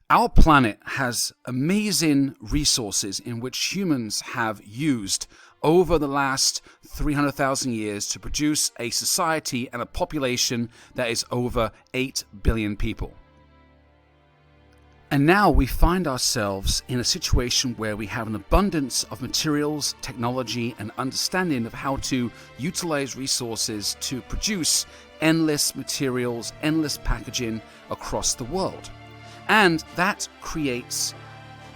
Our planet has amazing resources in which humans have used over the last 300,000 years to produce a society and a population that is over 8 billion people. And now we find ourselves in a situation where we have an abundance of materials, technology, and understanding of how to utilize resources to produce endless materials, endless packaging across the world. And that creates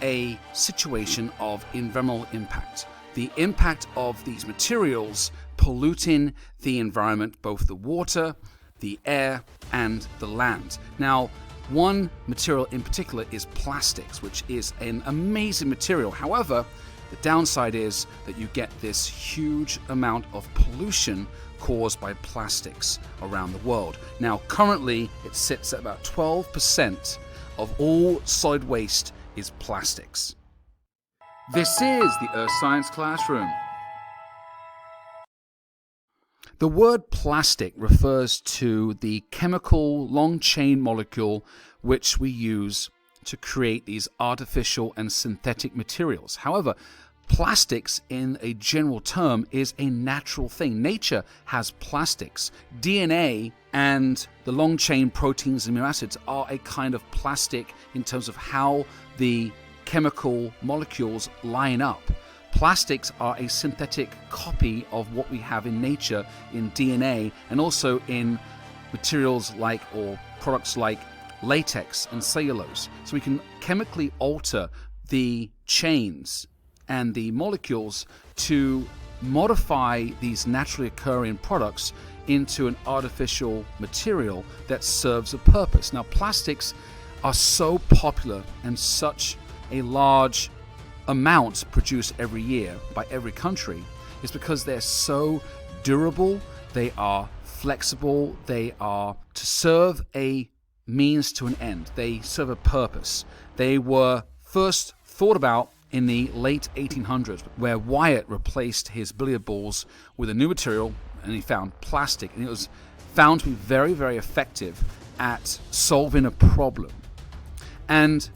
a situation of environmental impact. The impact of these materials polluting the environment, both the water, the air, and the land. Now, one material in particular is plastics, which is an amazing material. However, the downside is that you get this huge amount of pollution caused by plastics around the world. Now, currently, it sits at about 12% of all solid waste is plastics. This is the Earth Science Classroom. The word plastic refers to the chemical long-chain molecule which we use to create these artificial and synthetic materials. However, plastics in a general term is a natural thing. Nature has plastics. DNA and the long-chain proteins and amino acids are a kind of plastic in terms of how the chemical molecules line up. Plastics are a synthetic copy of what we have in nature in DNA and also in materials like or products like latex and cellulose. So we can chemically alter the chains and the molecules to modify these naturally occurring products into an artificial material that serves a purpose. Now, plastics are so popular and such a large amount produced every year by every country is because they're so durable, they are flexible, they are to serve a means to an end. They serve a purpose. They were first thought about in the late 1800s, where Wyatt replaced his billiard balls with a new material, and he found plastic, and it was found to be very, very effective at solving a problem. And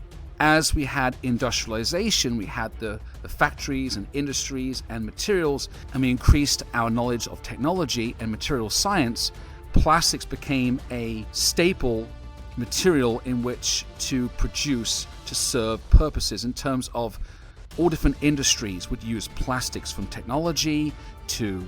as we had industrialization, we had the factories and industries and materials, and we increased our knowledge of technology and material science, plastics became a staple material in which to produce to serve purposes in terms of all different industries would use plastics, from technology to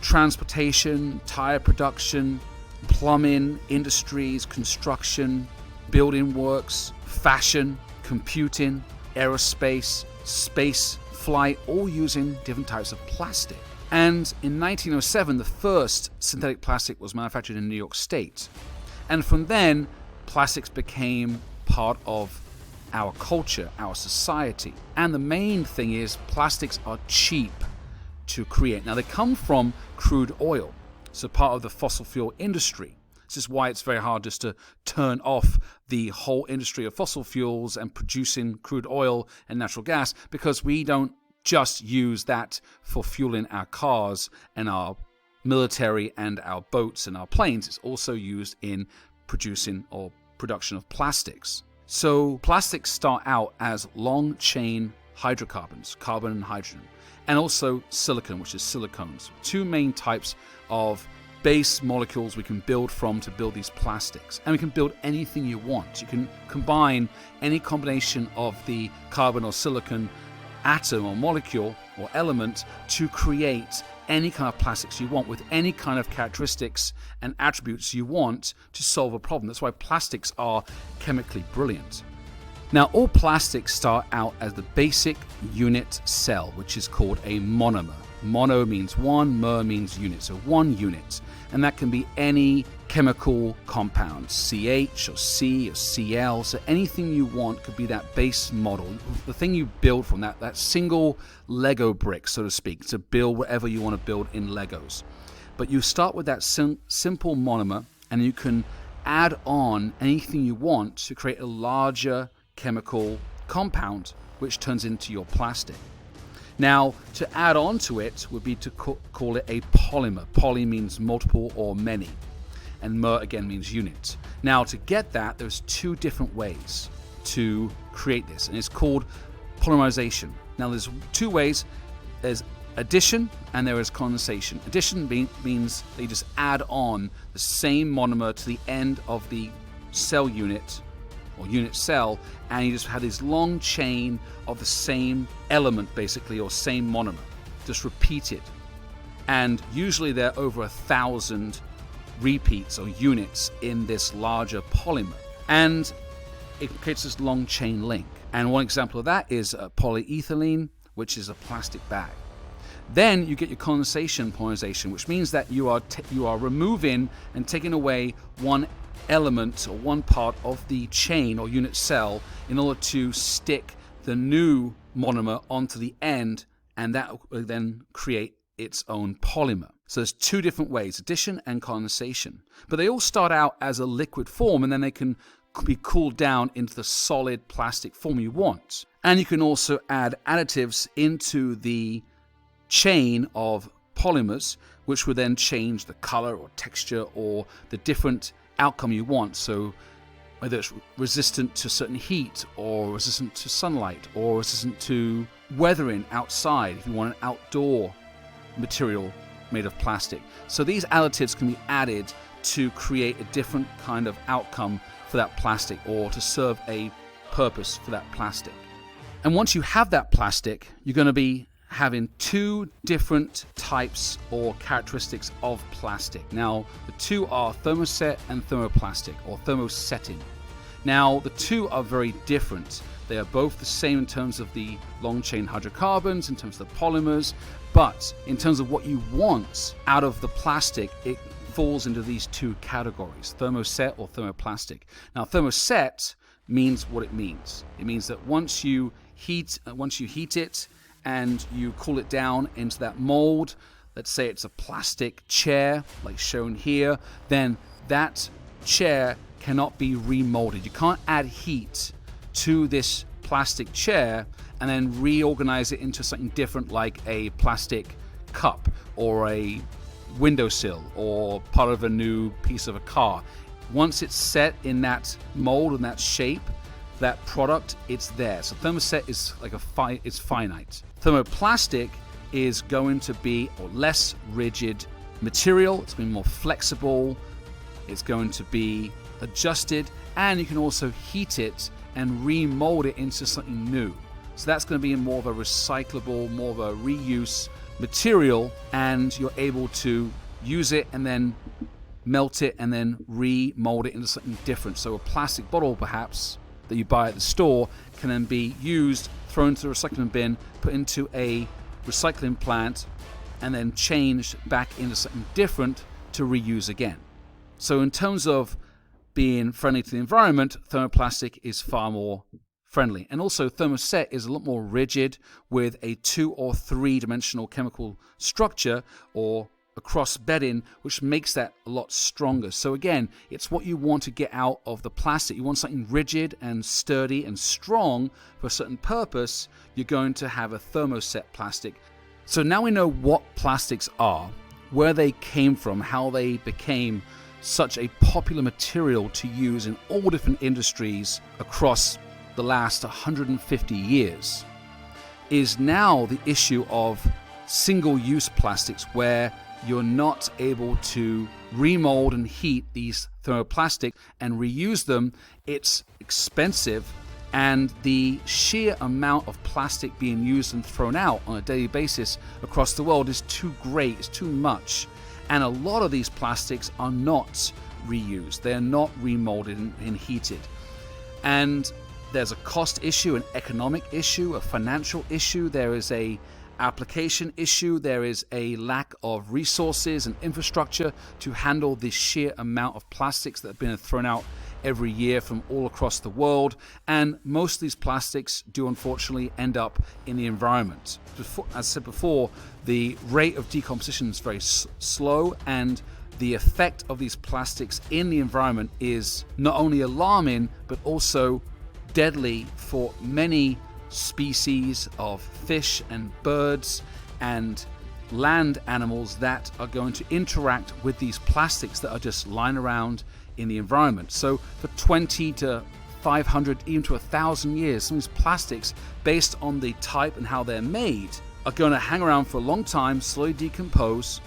transportation, tire production, plumbing, industries, construction, building works, fashion, computing, aerospace, space flight, all using different types of plastic. And in 1907, the first synthetic plastic was manufactured in New York State. And from then, plastics became part of our culture, our society. And the main thing is plastics are cheap to create. Now, they come from crude oil, so part of the fossil fuel industry. This is why it's very hard just to turn off the whole industry of fossil fuels and producing crude oil and natural gas, because we don't just use that for fueling our cars and our military and our boats and our planes. It's also used in producing or production of plastics. So plastics start out as long-chain hydrocarbons, carbon and hydrogen, and also silicon, which is silicones. Two main types of base molecules we can build from to build these plastics. And we can build anything you want. You can combine any combination of the carbon or silicon atom or molecule or element to create any kind of plastics you want with any kind of characteristics and attributes you want to solve a problem. That's why plastics are chemically brilliant. Now, all plastics start out as the basic unit cell, which is called a monomer. Mono means one, mer means unit, so one unit. And that can be any chemical compound, CH or C or Cl, so anything you want could be that base model, the thing you build from, that single Lego brick, so to speak, to build whatever you want to build in Legos. But you start with that simple monomer, and you can add on anything you want to create a larger chemical compound, which turns into your plastic. Now, to add on to it would be to call it a polymer. Poly means multiple or many, and mer again means unit. Now, to get that, there's two different ways. to create this, and it's called polymerization. Now there's two ways. There's addition and there is condensation. Addition means they just add on the same monomer to the end of the cell unit or unit cell, and you just have this long chain of the same element basically, or same monomer, just repeated. And usually there are over 1,000 repeats or units in this larger polymer, and it creates this long chain link. And one example of that is polyethylene, which is a plastic bag. Then you get your condensation polymerization, which means that you are removing and taking away one element or one part of the chain or unit cell in order to stick the new monomer onto the end, and that will then create its own polymer. So there's two different ways, addition and condensation. But they all start out as a liquid form, and then they can be cooled down into the solid plastic form you want. And you can also add additives into the chain of polymers, which would then change the color or texture or the different outcome you want. So whether it's resistant to certain heat, or resistant to sunlight, or resistant to weathering outside if you want an outdoor material made of plastic. So these additives can be added to create a different kind of outcome for that plastic, or to serve a purpose for that plastic. And once you have that plastic, you're going to be having two different types or characteristics of plastic. Now, the two are thermoset and thermoplastic, or thermosetting. Now, the two are very different. They are both the same in terms of the long chain hydrocarbons, in terms of the polymers, but in terms of what you want out of the plastic, it falls into these two categories, thermoset or thermoplastic. Now, thermoset means what it means. It means that once you heat it and you cool it down into that mold, let's say it's a plastic chair like shown here, then that chair cannot be remolded. You can't add heat to this plastic chair and then reorganize it into something different, like a plastic cup or a windowsill or part of a new piece of a car. Once it's set in that mold and that shape, that product, it's there. So thermoset is like it's finite. Thermoplastic is going to be a less rigid material. It's going to be more flexible. It's going to be adjusted, and you can also heat it and remold it into something new. So that's going to be more of a recyclable, more of a reuse material, and you're able to use it and then melt it and then remold it into something different. So a plastic bottle perhaps that you buy at the store can then be used, thrown into the recycling bin, put into a recycling plant, and then changed back into something different to reuse again. So in terms of being friendly to the environment, thermoplastic is far more friendly. And also thermoset is a lot more rigid, with a 2 or 3 dimensional chemical structure or a cross bedding, which makes that a lot stronger. So again, it's what you want to get out of the plastic. You want something rigid and sturdy and strong for a certain purpose. You're going to have a thermoset plastic. So now we know what plastics are, where they came from, how they became such a popular material to use in all different industries across the last 150 years. Is now the issue of single-use plastics, where you're not able to remold and heat these thermoplastic and reuse them. It's expensive, and the sheer amount of plastic being used and thrown out on a daily basis across the world is too great, it's too much. And a lot of these plastics are not reused. They're not remolded and heated. And there's a cost issue, an economic issue, a financial issue. There is a application issue. There is a lack of resources and infrastructure to handle the sheer amount of plastics that have been thrown out every year from all across the world. And most of these plastics do unfortunately end up in the environment. As I said before, the rate of decomposition is very slow, and the effect of these plastics in the environment is not only alarming, but also deadly for many species of fish and birds and land animals that are going to interact with these plastics that are just lying around in the environment. So for 20 to 500, even to 1,000 years. Some of these plastics, based on the type and how they're made, are going to hang around for a long time, slowly decompose,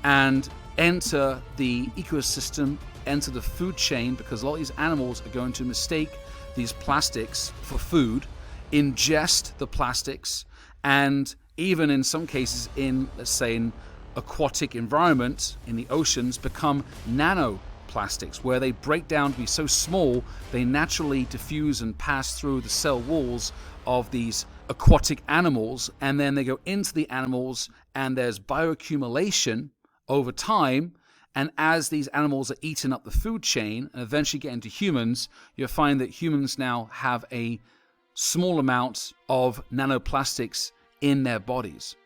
and enter the ecosystem, enter the food chain, because a lot of these animals are going to mistake these plastics for food, ingest the plastics, and even in some cases in, let's say, in aquatic environment, in the oceans, become nanoplastics, where they break down to be so small they naturally diffuse and pass through the cell walls of these aquatic animals, and then they go into the animals, and there's bioaccumulation over time. And as these animals are eating up the food chain and eventually get into humans, you'll find that humans now have a small amount of nanoplastics in their bodies,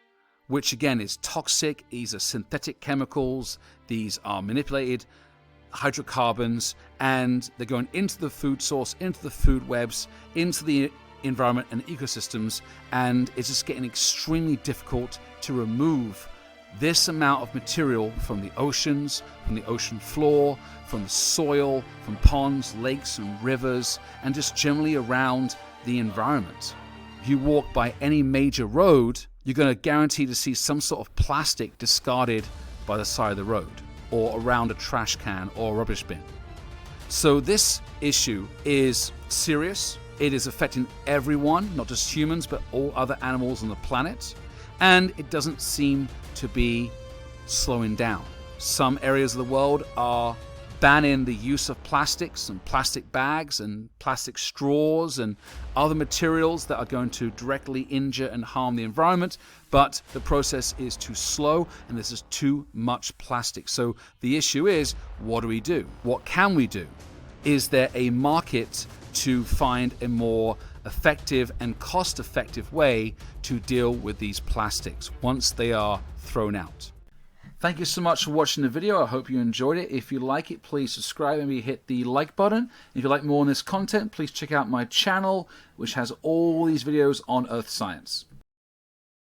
which again is toxic. These are synthetic chemicals, these are manipulated hydrocarbons, and they're going into the food source, into the food webs, into the environment and ecosystems, and it's just getting extremely difficult to remove this amount of material from the oceans, from the ocean floor, from the soil, from ponds, lakes and rivers, and just generally around the environment. If you walk by any major road, you're going to guarantee to see some sort of plastic discarded by the side of the road, or around a trash can or a rubbish bin. So this issue is serious. It is affecting everyone, not just humans, but all other animals on the planet. And it doesn't seem to be slowing down. Some areas of the world are banning the use of plastics and plastic bags and plastic straws and other materials that are going to directly injure and harm the environment, but the process is too slow and this is too much plastic. So the issue is, what do we do? What can we do? Is there a market to find a more effective and cost-effective way to deal with these plastics once they are thrown out? Thank you so much for watching the video. I hope you enjoyed it. If you like it, please subscribe and maybe hit the like button. If you like more on this content, please check out my channel, which has all these videos on earth science.